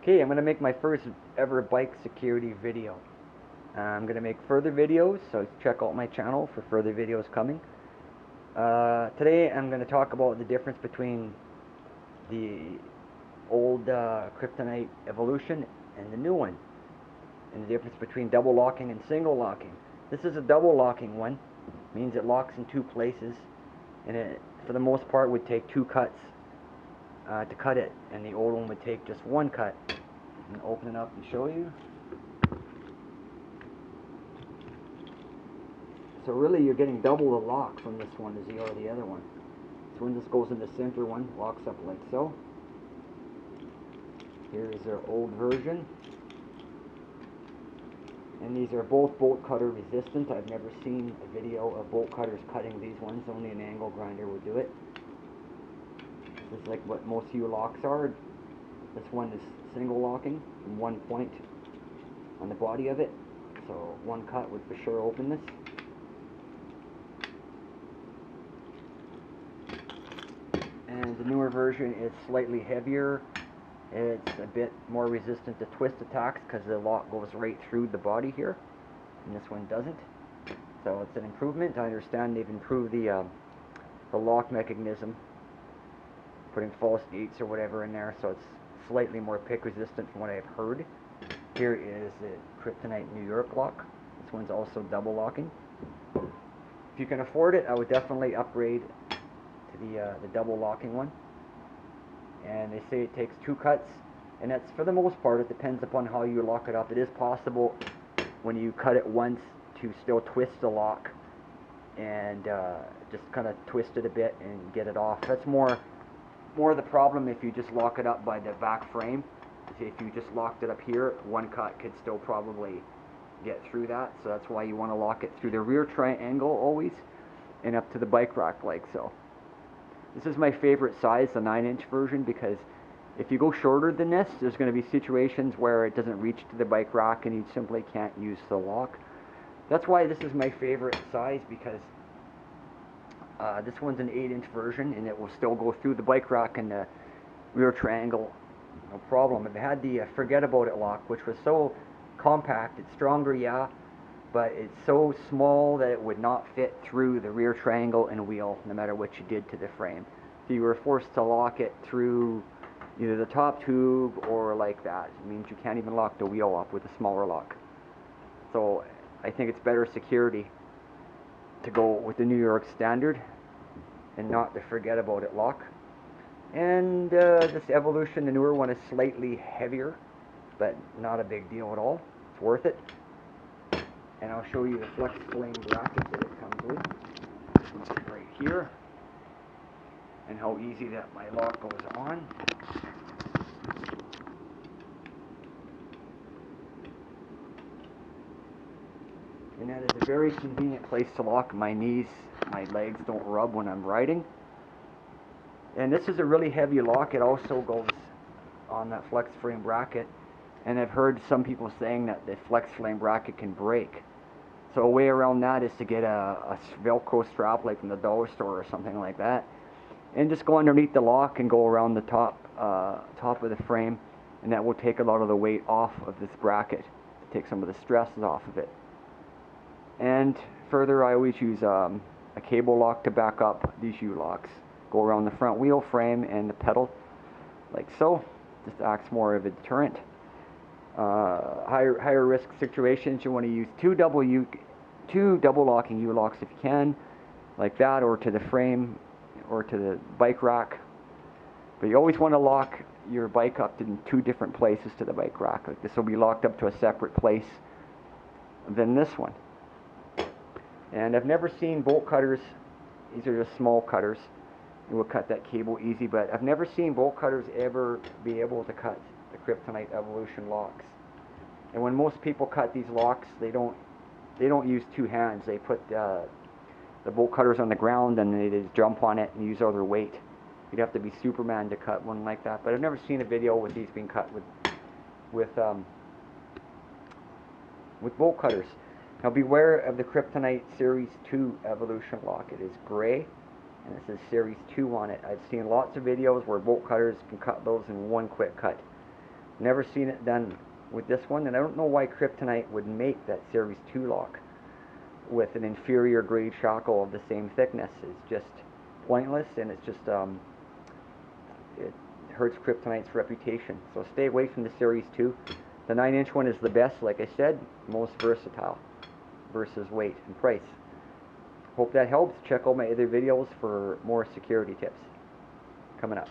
Okay, I'm going to make my first ever bike security video. I'm going to make further videos, so check out my channel for further videos coming. Today I'm going to talk about the difference between the old Kryptonite evolution and the new one, and the difference between double locking and single locking. This is a double locking one, means it locks in two places, and it, for the most part, would take two cuts to cut it, and the old one would take just one cut. I'm going to open it up and show you. So really you're getting double the lock from this one as you are the other one. So when this goes in the center one, locks up like so. Here is their old version. And these are both bolt cutter resistant. I've never seen a video of bolt cutters cutting these ones. Only an angle grinder would do it. This is like what most U-locks are. This one is single locking from one point on the body of it. So one cut would for sure open this. And the newer version is slightly heavier. It's a bit more resistant to twist attacks because the lock goes right through the body here, and this one doesn't. So it's an improvement. I understand they've improved the lock mechanism, putting false gates or whatever in there, so it's slightly more pick resistant from what I've heard. Here is the Kryptonite New York lock. This one's also double locking. If you can afford it, I would definitely upgrade to the double locking one. And they say it takes two cuts, and that's for the most part. It depends upon how you lock it up. It is possible when you cut it once to still twist the lock and just kind of twist it a bit and get it off. That's more the problem if you just lock it up by the back frame. See, if you just locked it up here, one cut could still probably get through that. So that's why you want to lock it through the rear triangle always and up to the bike rack like so. This is my favorite size, the 9-inch version, because if you go shorter than this, there's going to be situations where it doesn't reach to the bike rack and you simply can't use the lock. That's why this is my favorite size, because this one's an 8-inch version and it will still go through the bike rack and the rear triangle, no problem. It had the forget about it lock, which was so compact. It's stronger, yeah, but it's so small that it would not fit through the rear triangle and wheel no matter what you did to the frame. So you were forced to lock it through either the top tube or like that. It means you can't even lock the wheel up with a smaller lock. So I think it's better security to go with the New York standard and not the forget about it lock. And this Evolution, the newer one, is slightly heavier, but not a big deal at all. It's worth it. And I'll show you the flex flame bracket that it comes with right here, and how easy that my lock goes on. And that is a very convenient place to lock. My knees, my legs don't rub when I'm riding. And this is a really heavy lock. It also goes on that flex frame bracket. And I've heard some people saying that the flex flame bracket can break. So a way around that is to get a Velcro strap like from the dollar store or something like that, and just go underneath the lock and go around the top of the frame, and that will take a lot of the weight off of this bracket, to take some of the stresses off of it. And further, I always use a cable lock to back up these U-locks. Go around the front wheel frame and the pedal like so. Just acts more of a deterrent. Higher risk situations, you want to use two double locking U-locks if you can, like that, or to the frame or to the bike rack. But you always want to lock your bike up in two different places to the bike rack. Like this will be locked up to a separate place than this one. And I've never seen bolt cutters. These are just small cutters. It will cut that cable easy, but I've never seen bolt cutters ever be able to cut the Kryptonite Evolution locks. And when most people cut these locks, they don't use two hands. They put the bolt cutters on the ground and they just jump on it and use all their weight. You'd have to be Superman to cut one like that. But I've never seen a video with these being cut with bolt cutters. Now beware of the Kryptonite Series 2 Evolution lock. It is gray, and this is Series 2 on it. I've seen lots of videos where bolt cutters can cut those in one quick cut. Never seen it done with this one, and I don't know why Kryptonite would make that Series 2 lock with an inferior grade shackle of the same thickness. It's just pointless, and it's just it hurts Kryptonite's reputation. So stay away from the Series 2. The 9-inch one is the best, like I said, most versatile versus weight and price. Hope that helps. Check out my other videos for more security tips coming up.